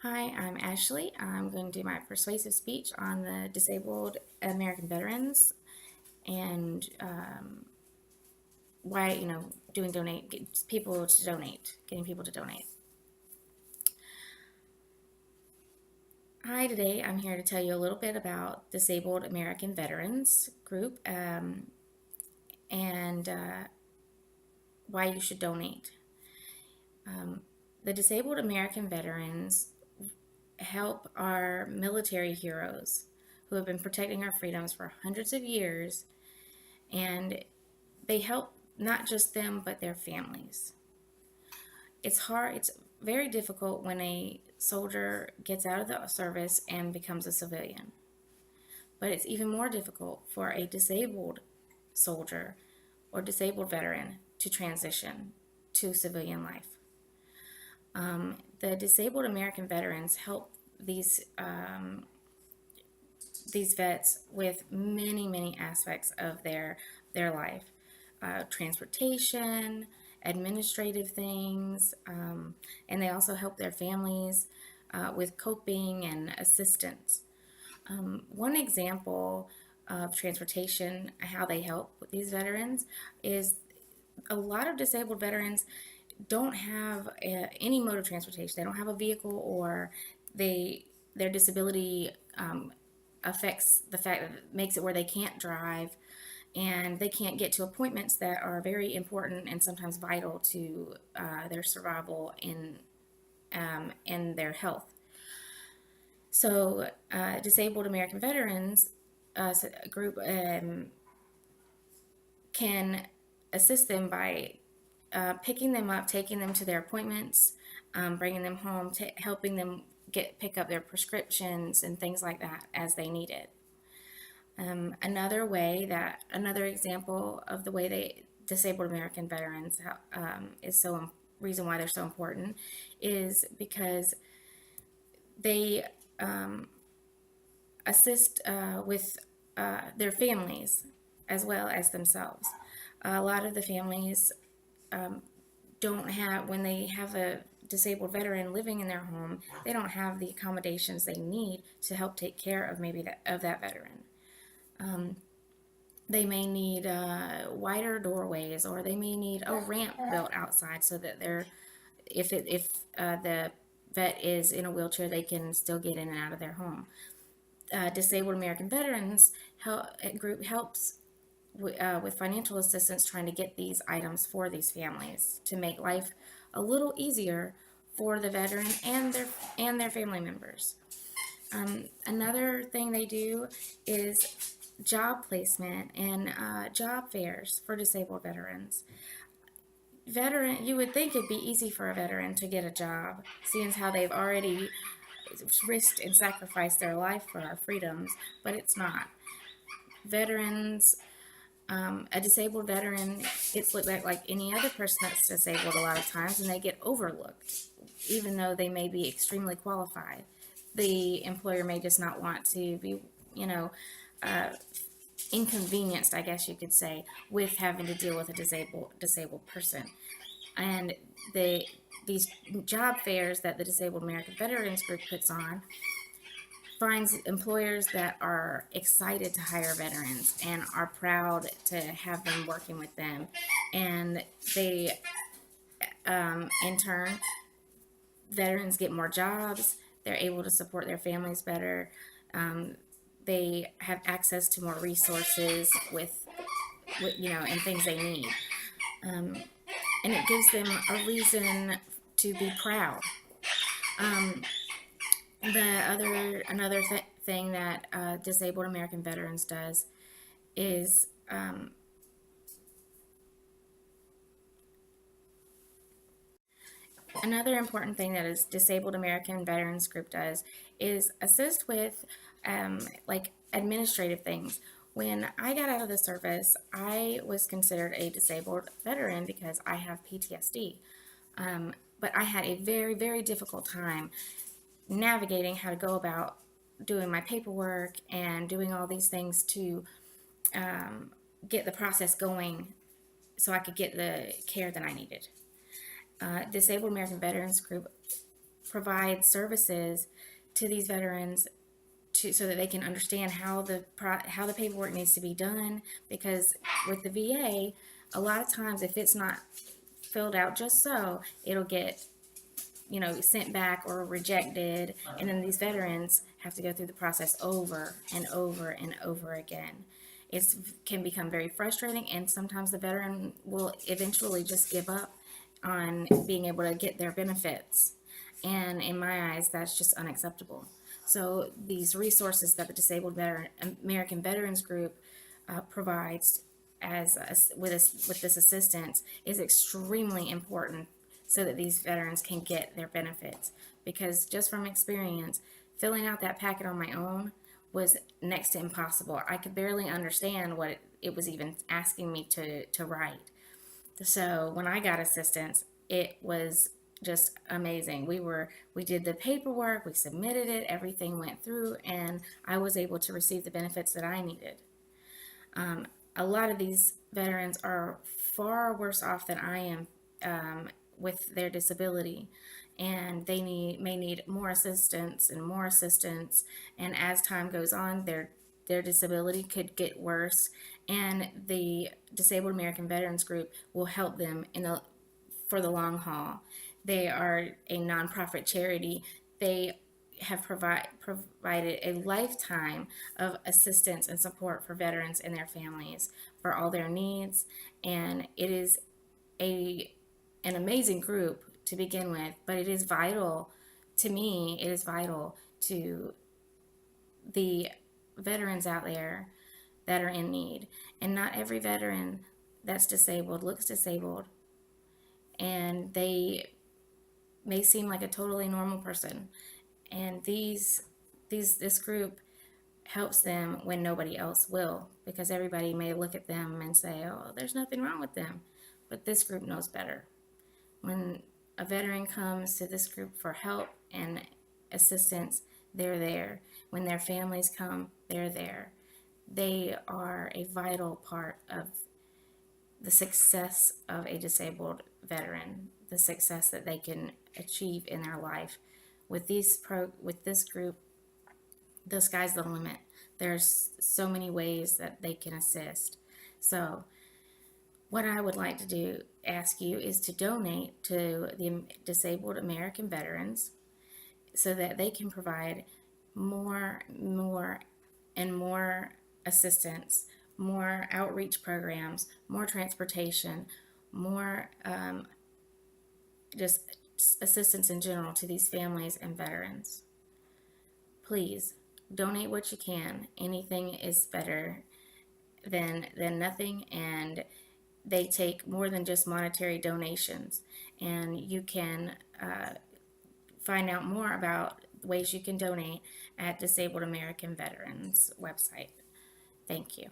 Hi, I'm Ashley. I'm going to do my persuasive speech on the disabled American veterans and why, doing get people to donate, getting people to donate. Hi, today I'm here to tell you a little bit about Disabled American Veterans Group and why you should donate. The Disabled American Veterans help our military heroes who have been protecting our freedoms for hundreds of years, and they help not just them but their families. It's hard, it's very difficult when a soldier gets out of the service and becomes a civilian, but it's even more difficult for a disabled soldier or disabled veteran to transition to civilian life. The disabled American veterans help these vets with many aspects of their life, transportation, administrative things, and they also help their families with coping and assistance. One example of transportation, how they help with these veterans, is a lot of disabled veterans don't have any mode of transportation. They don't have a vehicle, or their disability affects the fact that it makes it where they can't drive, and they can't get to appointments that are very important and sometimes vital to their survival in their health. So, Disabled American Veterans group can assist them by picking them up, taking them to their appointments, bringing them home, helping them pick up their prescriptions and things like that as they need it. Another example of the way they disabled American veterans is so reason why they're so important is because they assist with their families as well as themselves. A lot of the families don't have, when they have a disabled veteran living in their home, they don't have the accommodations they need to help take care of that veteran. They may need wider doorways, or they may need a ramp built outside so that if the vet is in a wheelchair, they can still get in and out of their home. Disabled American Veterans group helps with financial assistance, trying to get these items for these families to make life a little easier for the veteran and their family members. Another thing they do is job placement and job fairs for disabled veterans. You would think it'd be easy for a veteran to get a job, seeing how they've already risked and sacrificed their life for our freedoms, but it's not. Veterans, a disabled veteran gets looked at like any other person that's disabled a lot of times, and they get overlooked, even though they may be extremely qualified. The employer may just not want to be, uh, inconvenienced, I guess you could say, with having to deal with a disabled person. And these job fairs that the Disabled American Veterans Group puts on finds employers that are excited to hire veterans and are proud to have them working with them, and they in turn, veterans get more jobs. They're able to support their families better. They have access to more resources and things they need, and it gives them a reason to be proud. Another thing that Disabled American Veterans does is another important thing that is Disabled American Veterans Group does is assist with like administrative things. When I got out of the service, I was considered a disabled veteran because I have PTSD. But I had a very difficult time navigating how to go about doing my paperwork and doing all these things to get the process going so I could get the care that I needed. Disabled American Veterans Group provide services to these veterans so that they can understand how the paperwork needs to be done. Because with the VA, a lot of times if it's not filled out just so, it'll get sent back or rejected, and then these veterans have to go through the process over and over and over again. It can become very frustrating, and sometimes the veteran will eventually just give up on being able to get their benefits. And in my eyes, that's just unacceptable. So these resources that the American Veterans Group provides with this assistance is extremely important so that these veterans can get their benefits. Because just from experience, filling out that packet on my own was next to impossible. I could barely understand what it was even asking me to write. So when I got assistance, it was just amazing. We did the paperwork, we submitted it, everything went through, and I was able to receive the benefits that I needed. A lot of these veterans are far worse off than I am with their disability, and they may need more assistance and more assistance. And as time goes on, their disability could get worse, and the Disabled American Veterans Group will help them for the long haul. They are a nonprofit charity. They have provided a lifetime of assistance and support for veterans and their families for all their needs, and it is an amazing group to begin with. But it is vital to me. It is vital to the veterans out there that are in need, and not every veteran that's disabled looks disabled, and they may seem like a totally normal person. And this group helps them when nobody else will, because everybody may look at them and say, oh, there's nothing wrong with them. But this group knows better. When a veteran comes to this group for help and assistance, they're there. When their families come, they're there. They are a vital part of the success of a disabled veteran, the success that they can achieve in their life. With this group, the sky's the limit. There's so many ways that they can assist. So what I would like to ask you is to donate to the Disabled American Veterans so that they can provide more and more assistance, more outreach programs, more transportation, more just assistance in general to these families and veterans. Please donate what you can. Anything is better than nothing, and they take more than just monetary donations. And you can find out more about ways you can donate at Disabled American Veterans website. Thank you.